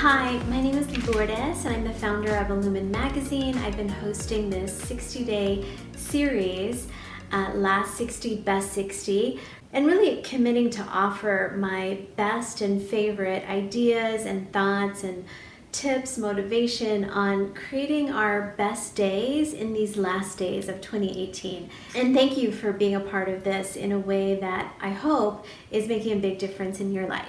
Hi, my name is Lourdes and I'm the founder of Illumin Magazine. I've been hosting this 60-day series, Last 60, Best 60, and really committing to offer my best and favorite ideas and thoughts and tips, motivation on creating our best days in these last days of 2018. And thank you for being a part of this in a way that I hope is making a big difference in your life.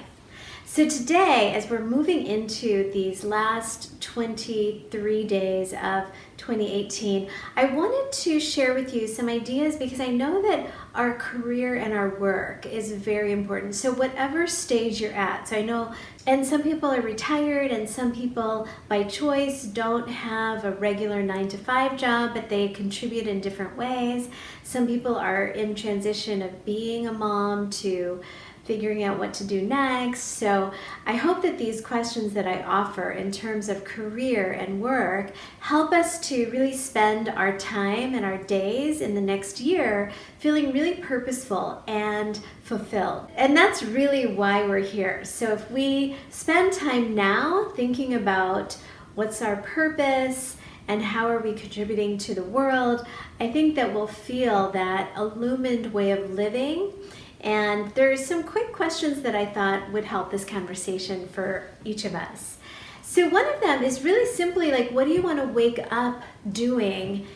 So today, as we're moving into these last 23 days of 2018, I wanted to share with you some ideas because I know that our career and our work is very important. So whatever stage you're at, so I know, and some people are retired and some people by choice don't have a regular 9-to-5 job, but they contribute in different ways. Some people are in transition of being a mom to figuring out what to do next. So I hope that these questions that I offer in terms of career and work help us to really spend our time and our days in the next year feeling really purposeful and fulfilled. And that's really why we're here. So if we spend time now thinking about what's our purpose and how are we contributing to the world, I think that we'll feel that illumined way of living. And there's some quick questions that I thought would help this conversation for each of us. So one of them is really simply like, what do you want to wake up doing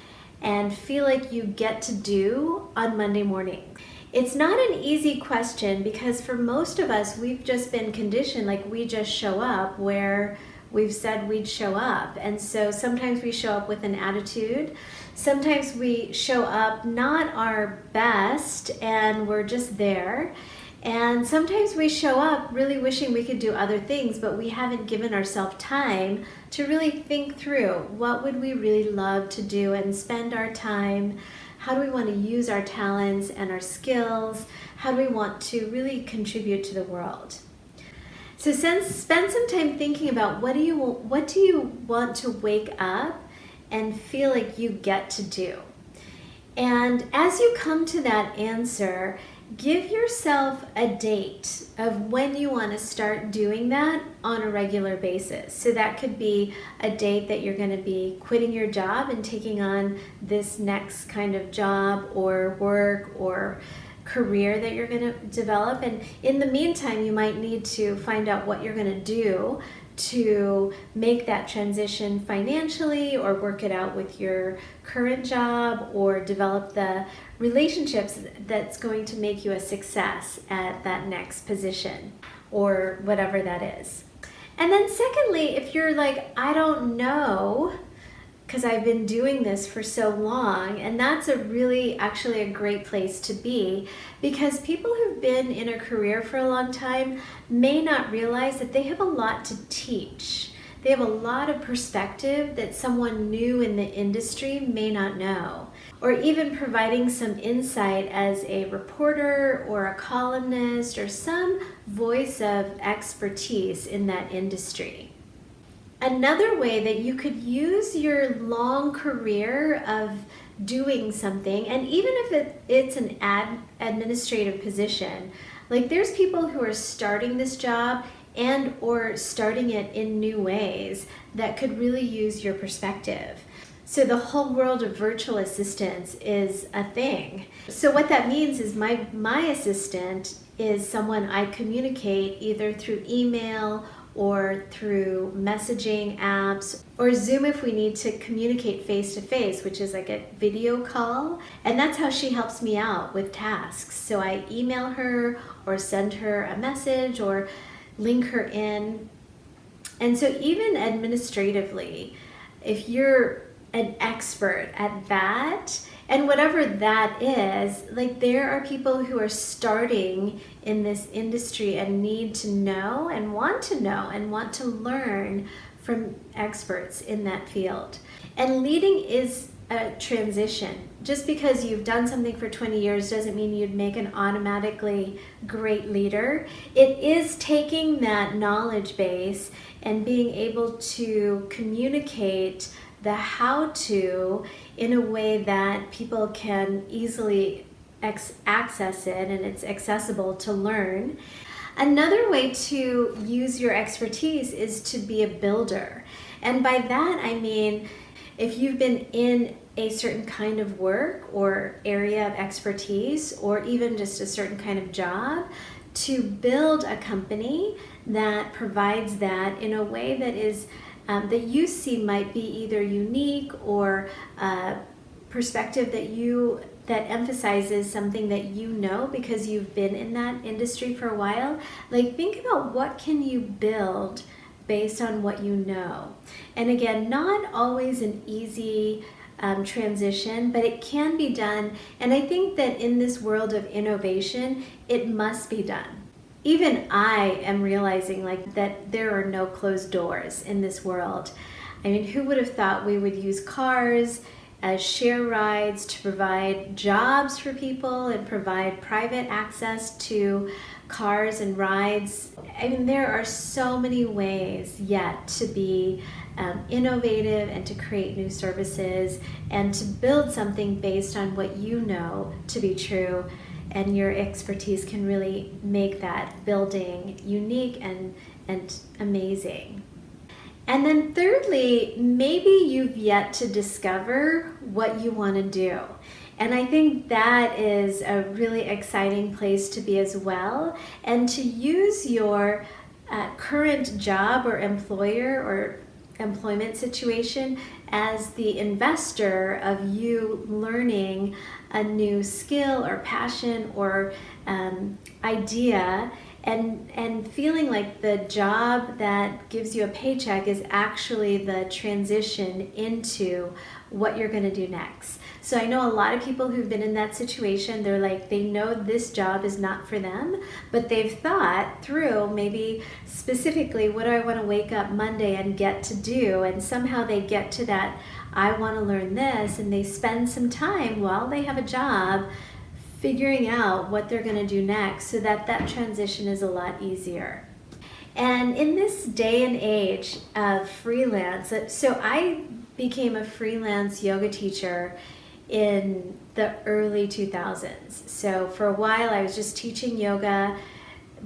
and feel like you get to do on Monday morning? It's not an easy question because for most of us, we've just been conditioned, like we just show up where we've said we'd show up. And so sometimes we show up with an attitude. Sometimes we show up not our best and we're just there. And sometimes we show up really wishing we could do other things, but we haven't given ourselves time to really think through what would we really love to do and spend our time. How do we want to use our talents and our skills? How do we want to really contribute to the world? So spend some time thinking about what do you want to wake up and feel like you get to do. And as you come to that answer, give yourself a date of when you want to start doing that on a regular basis. So that could be a date that you're going to be quitting your job and taking on this next kind of job or work or career that you're going to develop. And in the meantime, you might need to find out what you're going to do to make that transition financially or work it out with your current job or develop the relationships that's going to make you a success at that next position or whatever that is. And then secondly, if you're like, I don't know, because I've been doing this for so long, and that's actually a great place to be, because people who've been in a career for a long time may not realize that they have a lot to teach. They have a lot of perspective that someone new in the industry may not know, or even providing some insight as a reporter or a columnist or some voice of expertise in that industry. Another way that you could use your long career of doing something, and even if it's an administrative position, like there's people who are starting this job and or starting it in new ways that could really use your perspective. So the whole world of virtual assistants is a thing. So what that means is my assistant is someone I communicate either through email or through messaging apps, or Zoom if we need to communicate face-to-face, which is like a video call. And that's how she helps me out with tasks. So I email her or send her a message or link her in. And so even administratively, if you're an expert at that, and whatever that is, like there are people who are starting in this industry and need to know and want to learn from experts in that field. And leading is a transition. Just because you've done something for 20 years doesn't mean you'd make an automatically great leader. It is taking that knowledge base and being able to communicate the how-to in a way that people can easily access it and it's accessible to learn. Another way to use your expertise is to be a builder. And by that, I mean, if you've been in a certain kind of work or area of expertise, or even just a certain kind of job, to build a company that provides that in a way that is that you see might be either unique or perspective that emphasizes something that you know because you've been in that industry for a while. Like, think about what can you build based on what you know. And again, not always an easy transition, but it can be done. And I think that in this world of innovation, it must be done. Even I am realizing like that there are no closed doors in this world. I mean, who would have thought we would use cars as share rides to provide jobs for people and provide private access to cars and rides? I mean, there are so many ways yet to be innovative and to create new services and to build something based on what you know to be true. And your expertise can really make that building unique and amazing. And then thirdly, maybe you've yet to discover what you want to do. And I think that is a really exciting place to be as well. And to use your current job or employer or employment situation as the investor of you learning a new skill or passion or idea, and feeling like the job that gives you a paycheck is actually the transition into what you're going to do next. So I know a lot of people who've been in that situation. They're like, they know this job is not for them, but they've thought through maybe specifically, what do I want to wake up Monday and get to do? And somehow they get to that, I want to learn this, and they spend some time while they have a job figuring out what they're going to do next, so that that transition is a lot easier. And in this day and age of freelance, so I became a freelance yoga teacher in the early 2000s. So for a while I was just teaching yoga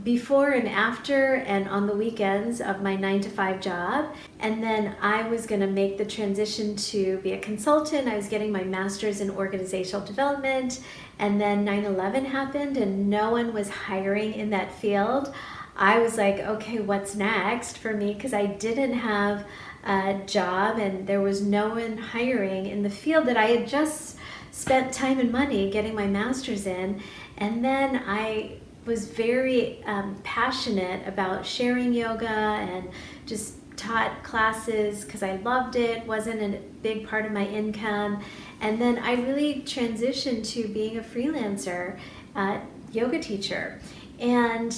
before and after and on the weekends of my 9-to-5 job. And then I was going to make the transition to be a consultant. I was getting my master's in organizational development, and then 9/11 happened and no one was hiring in that field. I was like, okay, what's next for me? Because I didn't have a job and there was no one hiring in the field that I had just spent time and money getting my master's in. And then I was very passionate about sharing yoga and just taught classes because I loved it. Wasn't a big part of my income. And then I really transitioned to being a freelancer yoga teacher. And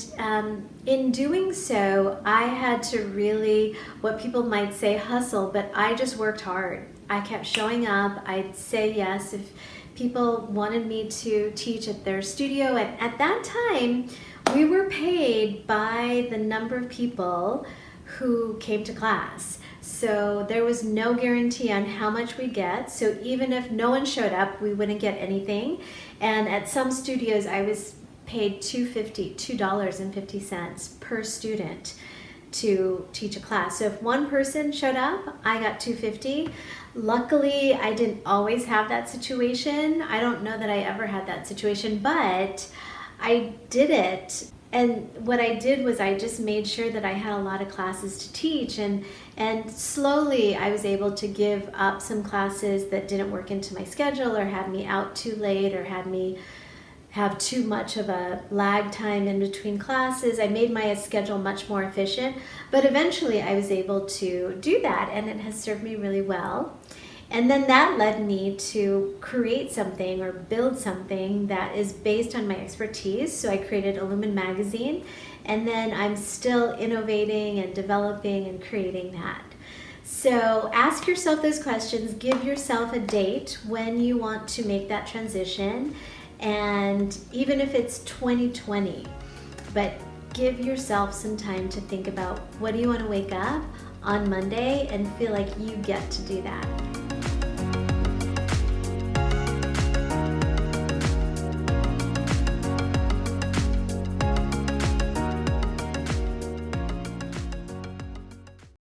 in doing so, I had to really, what people might say, hustle, but I just worked hard. I kept showing up. I'd say yes if people wanted me to teach at their studio. And at that time, we were paid by the number of people who came to class. So there was no guarantee on how much we'd get. So even if no one showed up, we wouldn't get anything. And at some studios, I was paid $2.50 per student to teach a class. So if one person showed up, I got $2.50. Luckily, I didn't always have that situation. I don't know that I ever had that situation, but I did it. And what I did was I just made sure that I had a lot of classes to teach, and slowly I was able to give up some classes that didn't work into my schedule or had me out too late or had me have too much of a lag time in between classes. I made my schedule much more efficient, but eventually I was able to do that, and it has served me really well. And then that led me to create something or build something that is based on my expertise. So I created Illumin Magazine, and then I'm still innovating and developing and creating that. So ask yourself those questions, give yourself a date when you want to make that transition. And even if it's 2020, but give yourself some time to think about, what do you want to wake up on Monday and feel like you get to do that.